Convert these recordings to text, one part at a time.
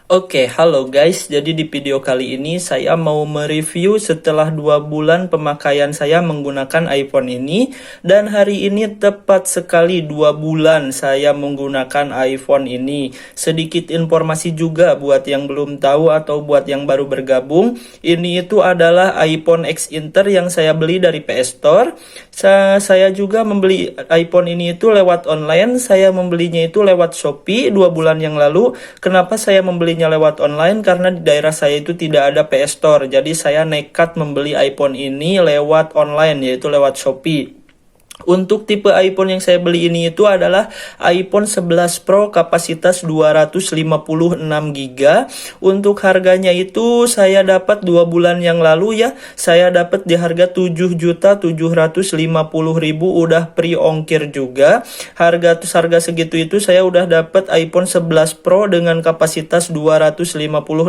Halo guys. Jadi di video kali ini saya mau mereview setelah 2 bulan pemakaian saya menggunakan iPhone ini. Dan hari ini tepat sekali 2 bulan saya menggunakan iPhone ini. Sedikit informasi juga buat yang belum tahu atau buat yang baru bergabung. Ini itu adalah iPhone X Inter yang saya beli dari PS Store. Saya juga membeli iPhone ini itu lewat online. Saya membelinya itu lewat Shopee 2 bulan yang lalu. Kenapa saya membelinya lewat online? Karena di daerah saya itu tidak ada PS Store. Jadi saya nekat membeli iPhone ini lewat online, yaitu lewat Shopee. Untuk tipe iPhone yang saya beli ini itu adalah iPhone 11 Pro kapasitas 256 GB. Untuk harganya itu saya dapat 2 bulan yang lalu ya. Saya dapat di harga 7.750.000, udah pre-ongkir juga. Harga segitu itu saya udah dapat iPhone 11 Pro dengan kapasitas 256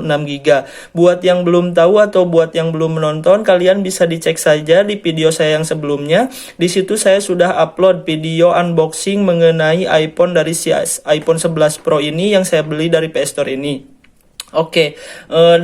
GB. Buat yang belum tahu atau buat yang belum menonton, kalian bisa dicek saja di video saya yang sebelumnya. Di situ saya sudah upload video unboxing mengenai iPhone dari iPhone 11 Pro ini yang saya beli dari PS Store ini.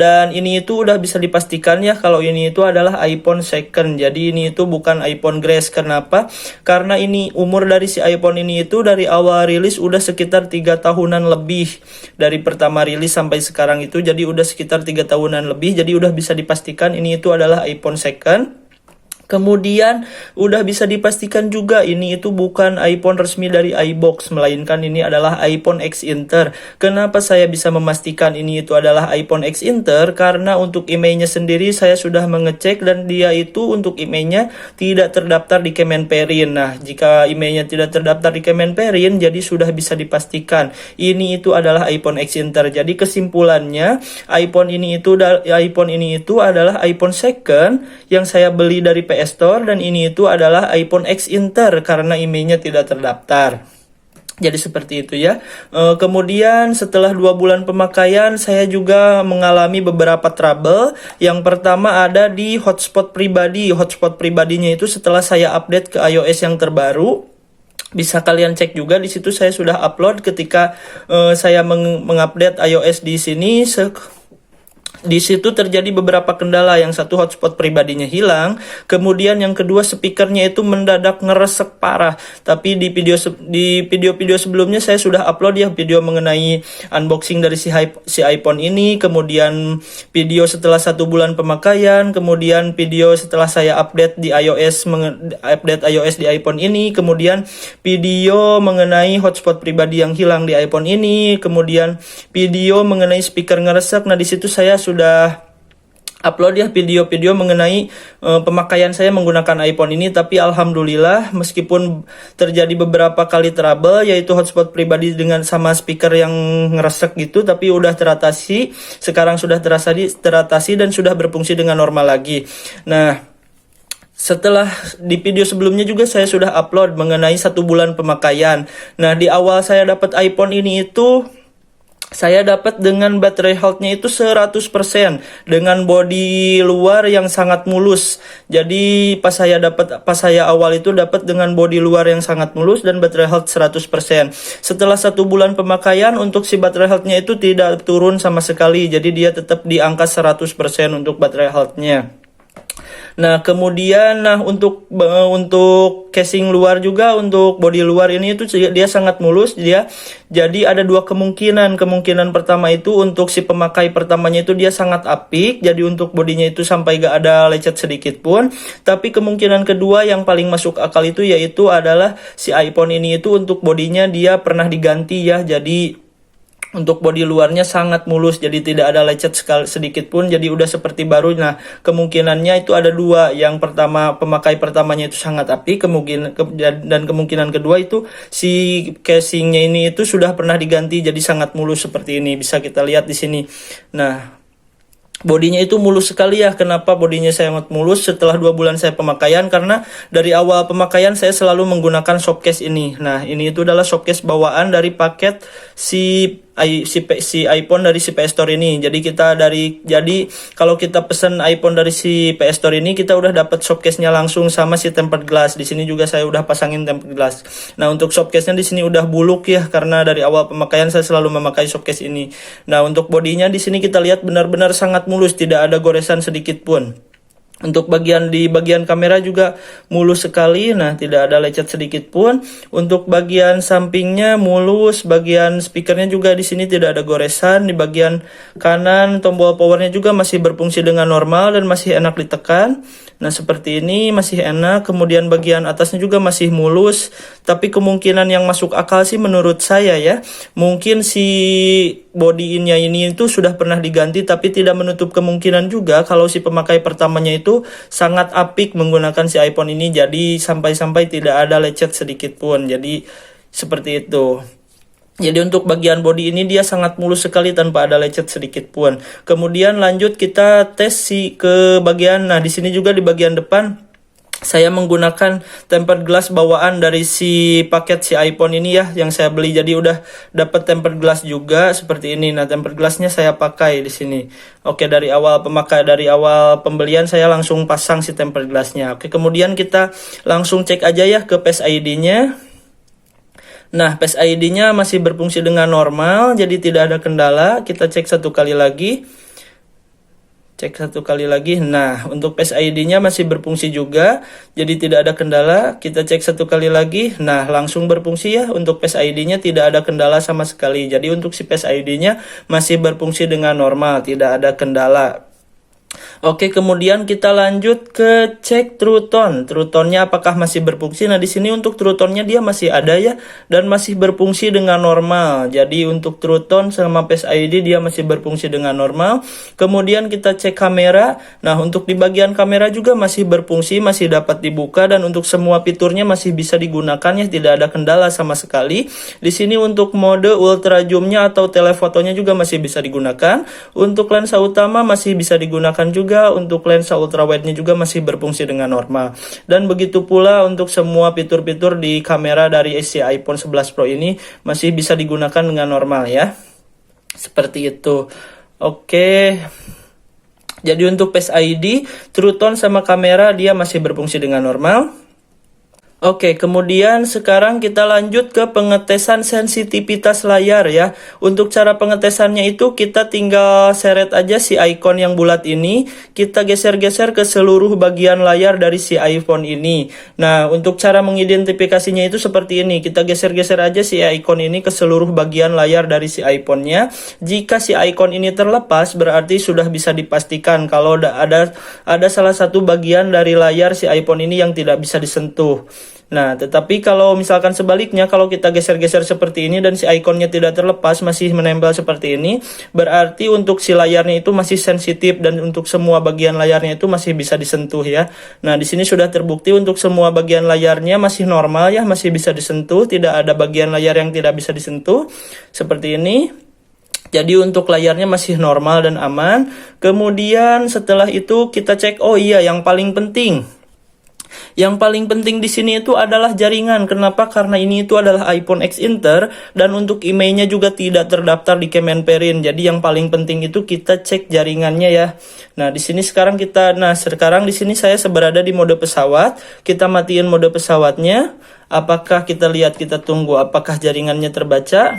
Dan ini itu udah bisa dipastikan ya kalau ini itu adalah iPhone second. Jadi ini itu bukan iPhone Grace. Kenapa? Karena ini umur dari si iPhone ini itu dari awal rilis udah sekitar 3 tahunan lebih. Dari pertama rilis sampai sekarang itu jadi udah sekitar 3 tahunan lebih. Jadi udah bisa dipastikan ini itu adalah iPhone second. Kemudian udah bisa dipastikan juga ini itu bukan iPhone resmi dari iBox, melainkan ini adalah iPhone X Inter. Kenapa saya bisa memastikan ini itu adalah iPhone X Inter? Karena untuk emailnya sendiri saya sudah mengecek dan dia itu untuk emailnya tidak terdaftar di Kemenperin. Nah, jika emailnya tidak terdaftar di Kemenperin, jadi sudah bisa dipastikan ini itu adalah iPhone X Inter. Jadi kesimpulannya iPhone ini itu adalah iPhone second yang saya beli dari PS Store, dan ini itu adalah iPhone X Inter karena emailnya tidak terdaftar. Jadi seperti itu ya. Kemudian setelah 2 bulan pemakaian saya juga mengalami beberapa trouble. Yang pertama ada di hotspot pribadi. Hotspot pribadinya itu setelah saya update ke iOS yang terbaru. Bisa kalian cek juga di situ, saya sudah upload ketika saya mengupdate iOS di sini. Di situ terjadi beberapa kendala. Yang satu, hotspot pribadinya hilang. Kemudian yang kedua, speakernya itu mendadak ngeresek parah. Tapi di video-video sebelumnya saya sudah upload ya video mengenai unboxing dari si iPhone ini. Kemudian video setelah 1 bulan pemakaian. Kemudian video setelah saya update di iOS di iPhone ini. Kemudian video mengenai hotspot pribadi yang hilang di iPhone ini. Kemudian video mengenai speaker ngeresek. Nah, di situ saya sudah upload ya video-video mengenai pemakaian saya menggunakan iPhone ini. Tapi alhamdulillah meskipun terjadi beberapa kali trouble, yaitu hotspot pribadi dengan sama speaker yang ngeresek gitu, tapi udah teratasi. Sekarang sudah teratasi dan sudah berfungsi dengan normal lagi. Nah, setelah di video sebelumnya juga saya sudah upload mengenai 1 bulan pemakaian. Nah, di awal saya dapat iPhone ini itu saya dapat dengan baterai health-nya itu 100%, dengan bodi luar yang sangat mulus. Jadi pas saya awal itu dapat dengan bodi luar yang sangat mulus dan baterai health 100%. Setelah 1 bulan pemakaian, untuk si baterai health-nya itu tidak turun sama sekali. Jadi dia tetap di angka 100% untuk baterai health-nya. Nah, kemudian untuk casing luar juga, untuk bodi luar ini itu dia sangat mulus dia. Jadi ada 2 kemungkinan. Kemungkinan pertama itu untuk si pemakai pertamanya itu dia sangat apik, jadi untuk bodinya itu sampai gak ada lecet sedikit pun. Tapi kemungkinan kedua yang paling masuk akal itu yaitu adalah si iPhone ini itu untuk bodinya dia pernah diganti ya. Jadi untuk bodi luarnya sangat mulus, jadi tidak ada lecet sedikit pun, jadi udah seperti baru. Nah, kemungkinannya itu ada 2. Yang pertama, pemakai pertamanya itu sangat apik, dan kemungkinan kedua itu si casingnya ini itu sudah pernah diganti, jadi sangat mulus seperti ini. Bisa kita lihat di sini. Nah, bodinya itu mulus sekali ya. Kenapa bodinya sangat mulus setelah 2 bulan saya pemakaian? Karena dari awal pemakaian saya selalu menggunakan shopcase ini. Nah, ini itu adalah shopcase bawaan dari paket si si iPhone dari si PS Store ini. Jadi kalau kita pesen iPhone dari si PS Store ini, kita udah dapat showcase-nya langsung sama si tempered glass. Di sini juga saya udah pasangin tempered glass. Nah, untuk showcase-nya di sini udah buluk ya, karena dari awal pemakaian saya selalu memakai showcase ini. Nah, untuk bodinya di sini kita lihat benar-benar sangat mulus, tidak ada goresan sedikit pun. Untuk di bagian kamera juga mulus sekali, nah tidak ada lecet sedikit pun. Untuk bagian sampingnya mulus, bagian speakernya juga di sini tidak ada goresan. Di bagian kanan tombol powernya juga masih berfungsi dengan normal dan masih enak ditekan. Nah seperti ini masih enak. Kemudian bagian atasnya juga masih mulus, tapi kemungkinan yang masuk akal sih menurut saya ya, mungkin si body in-nya ini itu sudah pernah diganti, tapi tidak menutup kemungkinan juga kalau si pemakai pertamanya itu sangat apik menggunakan si iPhone ini, jadi sampai-sampai tidak ada lecet sedikit pun. Jadi seperti itu. Jadi untuk bagian body ini dia sangat mulus sekali tanpa ada lecet sedikit pun. Kemudian lanjut kita tes ke bagian, nah di sini juga di bagian depan saya menggunakan tempered glass bawaan dari si paket si iPhone ini ya, yang saya beli. Jadi udah dapat tempered glass juga seperti ini. Nah, tempered glassnya saya pakai di sini. Oke, dari awal pembelian saya langsung pasang si tempered glassnya. Oke, kemudian kita langsung cek aja ya ke Face ID-nya. Nah, Face ID-nya masih berfungsi dengan normal, jadi tidak ada kendala. Kita cek satu kali lagi. Nah, untuk Face ID-nya masih berfungsi juga, jadi tidak ada kendala. Kita cek satu kali lagi. Nah, langsung berfungsi ya. Untuk Face ID-nya tidak ada kendala sama sekali. Jadi untuk si Face ID-nya masih berfungsi dengan normal, tidak ada kendala. Oke, kemudian kita lanjut ke cek True Tone. True Tone-nya apakah masih berfungsi? Nah, di sini untuk True Tone-nya dia masih ada ya, dan masih berfungsi dengan normal. Jadi untuk True Tone sama Face ID dia masih berfungsi dengan normal. Kemudian kita cek kamera. Nah, untuk di bagian kamera juga masih berfungsi, masih dapat dibuka, dan untuk semua fiturnya masih bisa digunakan ya, tidak ada kendala sama sekali. Di sini untuk mode ultra zoom-nya atau telefotonya juga masih bisa digunakan. Untuk lensa utama masih bisa digunakan juga, untuk lensa ultrawide-nya juga masih berfungsi dengan normal. Dan begitu pula untuk semua fitur-fitur di kamera dari si iPhone 11 Pro ini masih bisa digunakan dengan normal ya. Seperti itu. Oke. Jadi untuk Face ID, True Tone sama kamera dia masih berfungsi dengan normal. Oke, kemudian sekarang kita lanjut ke pengetesan sensitivitas layar ya. Untuk cara pengetesannya itu kita tinggal seret aja si icon yang bulat ini, kita geser-geser ke seluruh bagian layar dari si iPhone ini. Nah, untuk cara mengidentifikasinya itu seperti ini. Kita geser-geser aja si icon ini ke seluruh bagian layar dari si iPhone-nya. Jika si icon ini terlepas, berarti sudah bisa dipastikan kalau ada salah satu bagian dari layar si iPhone ini yang tidak bisa disentuh. Nah, tetapi kalau misalkan sebaliknya, kalau kita geser-geser seperti ini dan si ikonnya tidak terlepas, masih menempel seperti ini, berarti untuk si layarnya itu masih sensitif dan untuk semua bagian layarnya itu masih bisa disentuh ya. Nah, di sini sudah terbukti untuk semua bagian layarnya masih normal ya, masih bisa disentuh, tidak ada bagian layar yang tidak bisa disentuh. Seperti ini. Jadi untuk layarnya masih normal dan aman. Kemudian setelah itu kita cek, oh iya, yang paling penting di sini itu adalah jaringan. Kenapa? Karena ini itu adalah iPhone X Inter dan untuk emailnya juga tidak terdaftar di Kemenperin. Jadi yang paling penting itu kita cek jaringannya ya. Nah, sekarang di sini saya berada di mode pesawat. Kita matiin mode pesawatnya. Apakah kita tunggu apakah jaringannya terbaca?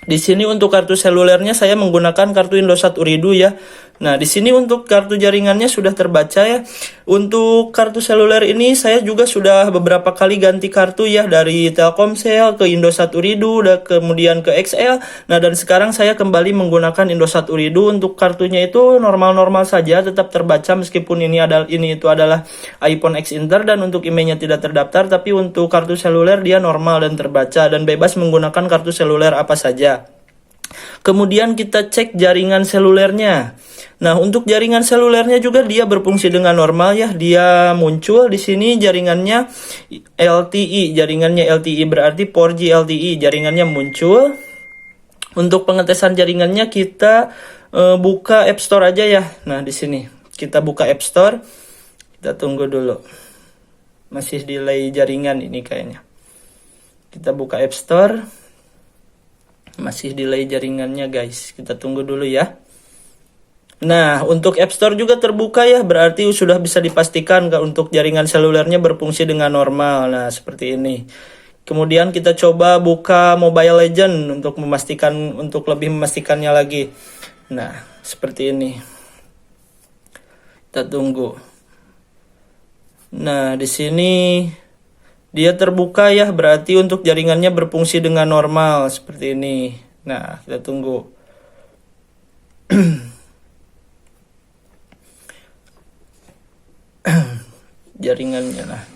Di sini untuk kartu selulernya saya menggunakan kartu Indosat Uridu ya. Nah, di sini untuk kartu jaringannya sudah terbaca ya. Untuk kartu seluler ini saya juga sudah beberapa kali ganti kartu ya, dari Telkomsel ke Indosat Uridu, dan kemudian ke XL. Nah, dan sekarang saya kembali menggunakan Indosat Uridu. Untuk kartunya itu normal-normal saja, tetap terbaca meskipun ini itu adalah iPhone X Inter dan untuk emailnya tidak terdaftar, tapi untuk kartu seluler dia normal dan terbaca dan bebas menggunakan kartu seluler apa saja. Kemudian kita cek jaringan selulernya. Nah, untuk jaringan selulernya juga dia berfungsi dengan normal ya. Dia muncul di sini jaringannya LTE, berarti 4G LTE, jaringannya muncul. Untuk pengetesan jaringannya kita buka App Store aja ya. Nah, di sini kita buka App Store. Kita tunggu dulu. Masih delay jaringan ini kayaknya. Kita buka App Store. Masih delay jaringannya guys, kita tunggu dulu ya. Nah, untuk App Store juga terbuka ya, berarti sudah bisa dipastikan untuk jaringan selulernya berfungsi dengan normal. Nah, seperti ini. Kemudian kita coba buka Mobile Legend untuk lebih memastikannya lagi. Nah, seperti ini. Kita tunggu. Nah, di sini dia terbuka ya, berarti untuk jaringannya berfungsi dengan normal seperti ini. Nah, kita tunggu. Jaringannya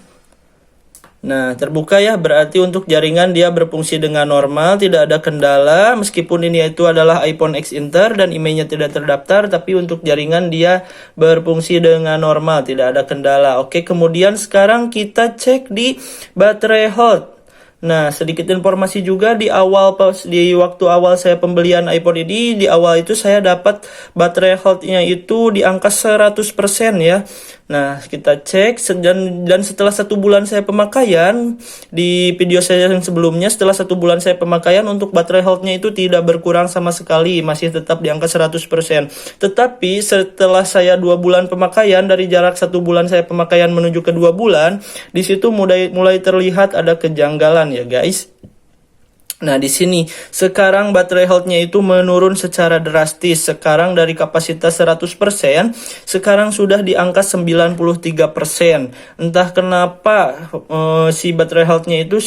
nah terbuka ya, berarti untuk jaringan dia berfungsi dengan normal, tidak ada kendala. Meskipun ini itu adalah iPhone X Inter dan emailnya tidak terdaftar, tapi untuk jaringan dia berfungsi dengan normal, tidak ada kendala. Oke, kemudian sekarang kita cek di baterai health. Nah, sedikit informasi juga di waktu awal saya pembelian iPhone ini, di awal itu saya dapat baterai health-nya itu di angka 100% ya. Nah, kita cek dan setelah 1 bulan saya pemakaian, di video saya yang sebelumnya, setelah 1 bulan saya pemakaian untuk baterai health-nya itu tidak berkurang sama sekali, masih tetap di angka 100%. Tetapi setelah saya 2 bulan pemakaian, dari jarak 1 bulan saya pemakaian menuju ke 2 bulan, di situ mulai terlihat ada kejanggalan ya guys. Nah, di sini sekarang baterai health-nya itu menurun secara drastis. Sekarang dari kapasitas 100%, sekarang sudah di angka 93%. Entah kenapa si baterai health-nya itu,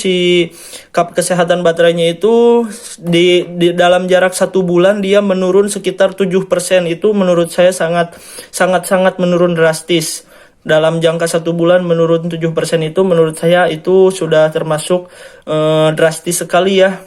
kesehatan baterainya itu di dalam jarak 1 bulan dia menurun sekitar 7%. Itu menurut saya sangat menurun drastis. Dalam jangka 1 bulan menurun 7% itu menurut saya itu sudah termasuk drastis sekali ya.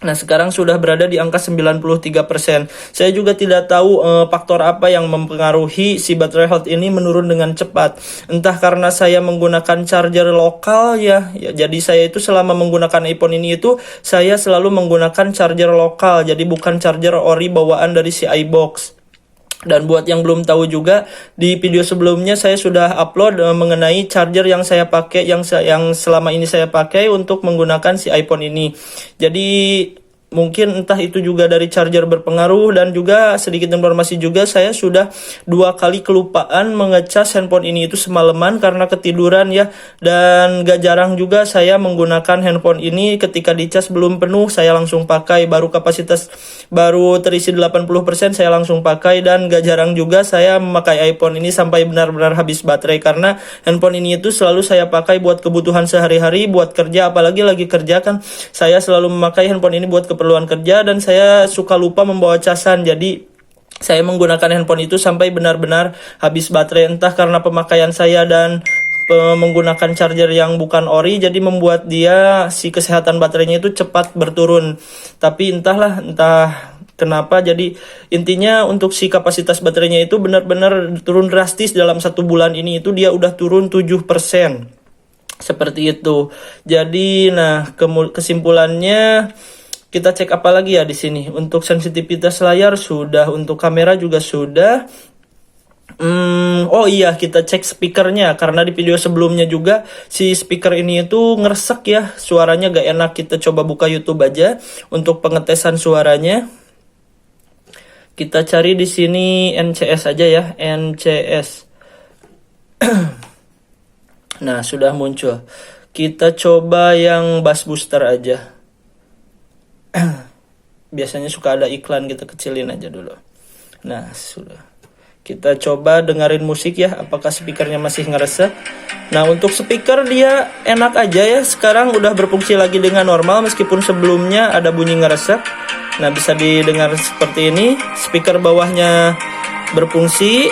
Nah, sekarang sudah berada di angka 93%. Saya juga tidak tahu faktor apa yang mempengaruhi si baterai health ini menurun dengan cepat. Entah karena saya menggunakan charger lokal ya, jadi saya itu selama menggunakan iPhone ini itu saya selalu menggunakan charger lokal. Jadi bukan charger ori bawaan dari si iBox. Dan buat yang belum tahu juga, di video sebelumnya saya sudah upload mengenai charger yang saya pakai, yang selama ini saya pakai untuk menggunakan si iPhone ini. Jadi mungkin entah itu juga dari charger berpengaruh, dan juga sedikit informasi juga, saya sudah 2 kali kelupaan mengecas handphone ini itu semalaman karena ketiduran ya. Dan gak jarang juga saya menggunakan handphone ini ketika dicas belum penuh saya langsung pakai, baru terisi 80% saya langsung pakai. Dan gak jarang juga saya memakai iPhone ini sampai benar-benar habis baterai, karena handphone ini itu selalu saya pakai buat kebutuhan sehari-hari, buat kerja, apalagi lagi kerja kan saya selalu memakai handphone ini buat keperluan kerja, dan saya suka lupa membawa casan. Jadi saya menggunakan handphone itu sampai benar-benar habis baterai, entah karena pemakaian saya dan menggunakan charger yang bukan ori, jadi membuat si kesehatan baterainya itu cepat berturun. Tapi entah kenapa, jadi intinya untuk si kapasitas baterainya itu benar-benar turun drastis. Dalam 1 bulan ini itu dia udah turun 7%. Seperti itu. Jadi kesimpulannya kita cek apa lagi ya di sini. Untuk sensitivitas layar sudah, untuk kamera juga sudah. Oh iya, kita cek speakernya, karena di video sebelumnya juga si speaker ini itu ngeresek ya, suaranya gak enak. Kita coba buka YouTube aja untuk pengetesan suaranya. Kita cari di sini NCS aja ya, NCS. Nah, sudah muncul. Kita coba yang bass booster aja. Biasanya suka ada iklan, kita kecilin aja dulu. Nah, sudah. Kita coba dengerin musik ya, apakah speakernya masih ngeresek. Nah, untuk speaker dia enak aja ya, sekarang udah berfungsi lagi dengan normal, meskipun sebelumnya ada bunyi ngeresek. Nah, bisa didengar seperti ini. Speaker bawahnya berfungsi,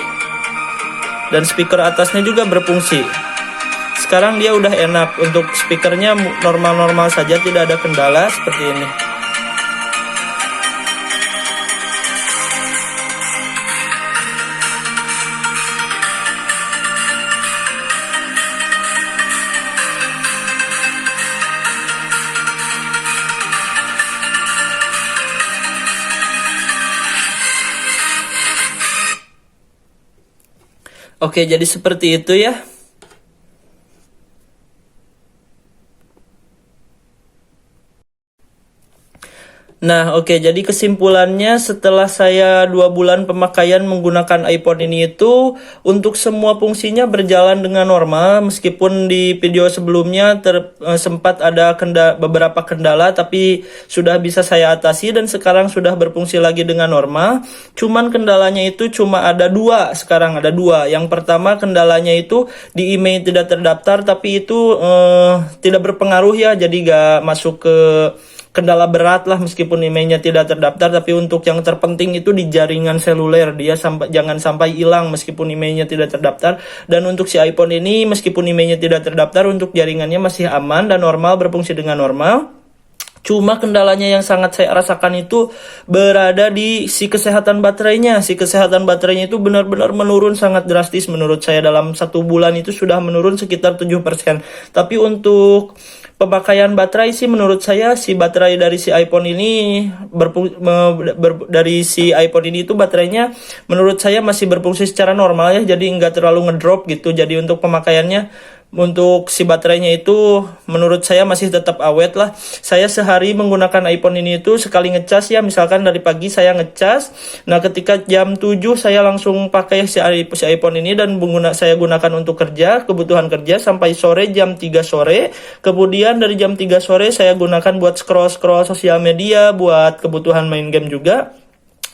dan speaker atasnya juga berfungsi. Sekarang dia udah enak, untuk speakernya normal-normal saja, tidak ada kendala seperti ini. Oke, jadi seperti itu ya. Nah, oke, jadi kesimpulannya setelah saya 2 bulan pemakaian menggunakan iPhone ini itu untuk semua fungsinya berjalan dengan normal meskipun di video sebelumnya sempat ada beberapa kendala tapi sudah bisa saya atasi dan sekarang sudah berfungsi lagi dengan normal. Cuman kendalanya itu cuma ada dua, sekarang ada dua. Yang pertama kendalanya itu di email tidak terdaftar tapi itu tidak berpengaruh ya, jadi gak masuk ke kendala berat lah meskipun emailnya tidak terdaftar, tapi untuk yang terpenting itu di jaringan seluler dia jangan sampai hilang meskipun emailnya tidak terdaftar. Dan untuk si iPhone ini meskipun emailnya tidak terdaftar untuk jaringannya masih aman dan normal, berfungsi dengan normal. Cuma kendalanya yang sangat saya rasakan itu berada di si kesehatan baterainya. Si kesehatan baterainya itu benar-benar menurun sangat drastis menurut saya. Dalam 1 bulan itu sudah menurun sekitar 7%. Tapi untuk pemakaian baterai sih menurut saya si baterai dari si iPhone ini dari si iPhone ini itu baterainya menurut saya masih berfungsi secara normal ya. Jadi nggak terlalu ngedrop gitu. Jadi untuk pemakaiannya untuk si baterainya itu menurut saya masih tetap awet lah. Saya sehari menggunakan iPhone ini itu sekali ngecas ya, misalkan dari pagi saya ngecas. Nah ketika jam 7 saya langsung pakai si iPhone ini dan saya gunakan untuk kerja, kebutuhan kerja sampai sore jam 3 sore. Kemudian dari jam 3 sore saya gunakan buat scroll-scroll sosial media, buat kebutuhan main game juga.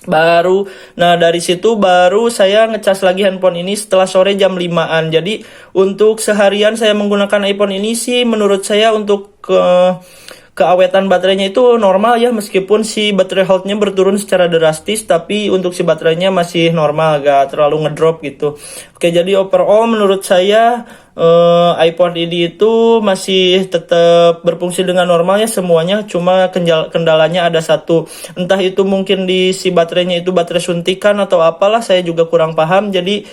Nah dari situ baru saya ngecas lagi handphone ini setelah sore jam 5-an. Jadi untuk seharian saya menggunakan iPhone ini sih menurut saya untuk keawetan baterainya itu normal ya, meskipun si baterai health-nya berturun secara drastis tapi untuk si baterainya masih normal, gak terlalu ngedrop gitu. Oke, jadi overall menurut saya iPhone ini itu masih tetap berfungsi dengan normal ya semuanya, cuma kendalanya ada satu, entah itu mungkin di si baterainya itu baterai suntikan atau apalah, saya juga kurang paham. Jadi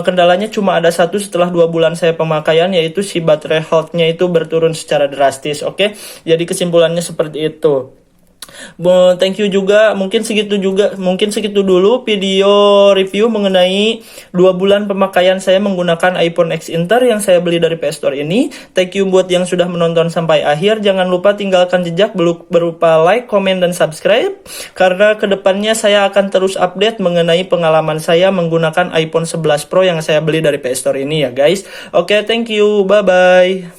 kendalanya cuma ada satu setelah 2 bulan saya pemakaian, yaitu si baterai health-nya itu berturun secara drastis. Oke, jadi kesimpulannya seperti itu. Thank you juga, mungkin segitu dulu video review mengenai 2 bulan pemakaian saya menggunakan iPhone X Inter yang saya beli dari PS Store ini. Thank you buat yang sudah menonton sampai akhir. Jangan lupa tinggalkan jejak berupa like, komen, dan subscribe, karena kedepannya saya akan terus update mengenai pengalaman saya menggunakan iPhone 11 Pro yang saya beli dari PS Store ini ya guys. Oke, thank you, bye bye.